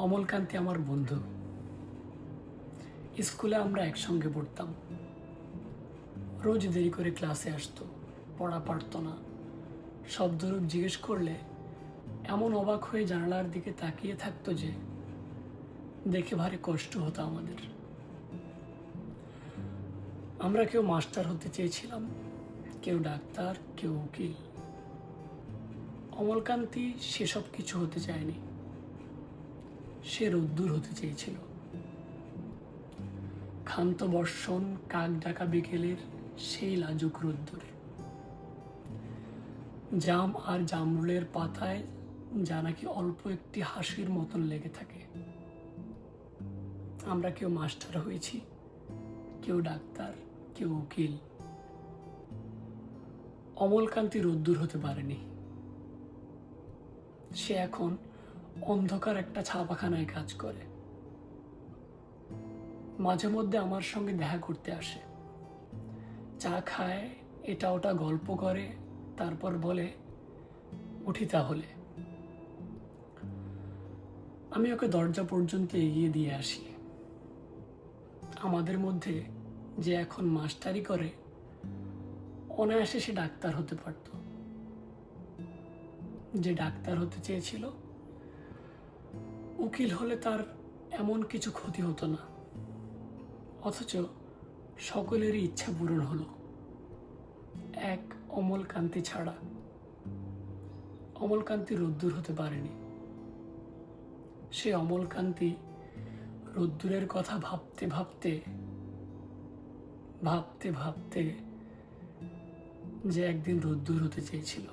অমলকান্তি আমার বন্ধু। স্কুলে আমরা একসঙ্গে পড়তাম। রোজ দেরি করে ক্লাসে আসতো, পড়া পারতো না। শব্দরূপ জিজ্ঞেস করলে এমন অবাক হয়ে জানালার দিকে তাকিয়ে থাকতো যে দেখে ভারী কষ্ট হতো আমাদের। আমরা কেউ মাস্টার হতে চেয়েছিলাম, কেউ ডাক্তার, কেউ উকিল। অমলকান্তি সেসব কিছু হতে চায়নি, সে রোদ্দুর হতে চেয়েছিল। ক্ষান্ত বর্ষণ, কাক ডাকা বিকেলের সেই লাজুক রোদ্দুর। জাম আর জামরুলের পাতায় যা নাকি অল্প একটি হাসির মতন লেগে থাকে। আমরা কেউ মাস্টার হয়েছি, কেউ ডাক্তার, কেউ উকিল। অমলকান্তি রোদ্দুর হতে পারেনি। সে এখন অন্ধকার একটা ছাপাখানায় কাজ করে। মাঝে মধ্যে আমার সঙ্গে দেখা করতে আসে, চা খায়, এটা ওটা গল্প করে, তারপর বলে উঠি তাহলে। আমি ওকে দরজা পর্যন্ত এগিয়ে দিয়ে আসি। আমাদের মধ্যে যে এখন মাস্টারি করে, অনায়াসে সে ডাক্তার হতে পারত। যে ডাক্তার হতে চেয়েছিল, উকিল হলে তার এমন কিছু ক্ষতি হতো না। অথচ সকলেরই ইচ্ছা পূরণ হলো, এক অমলকান্তি ছাড়া। অমলকান্তি রোদ্দুর হতে পারেনি। সে অমলকান্তি রোদ্দুরের কথা ভাবতে ভাবতে ভাবতে ভাবতে যে একদিন রোদ্দুর হতে চেয়েছিল।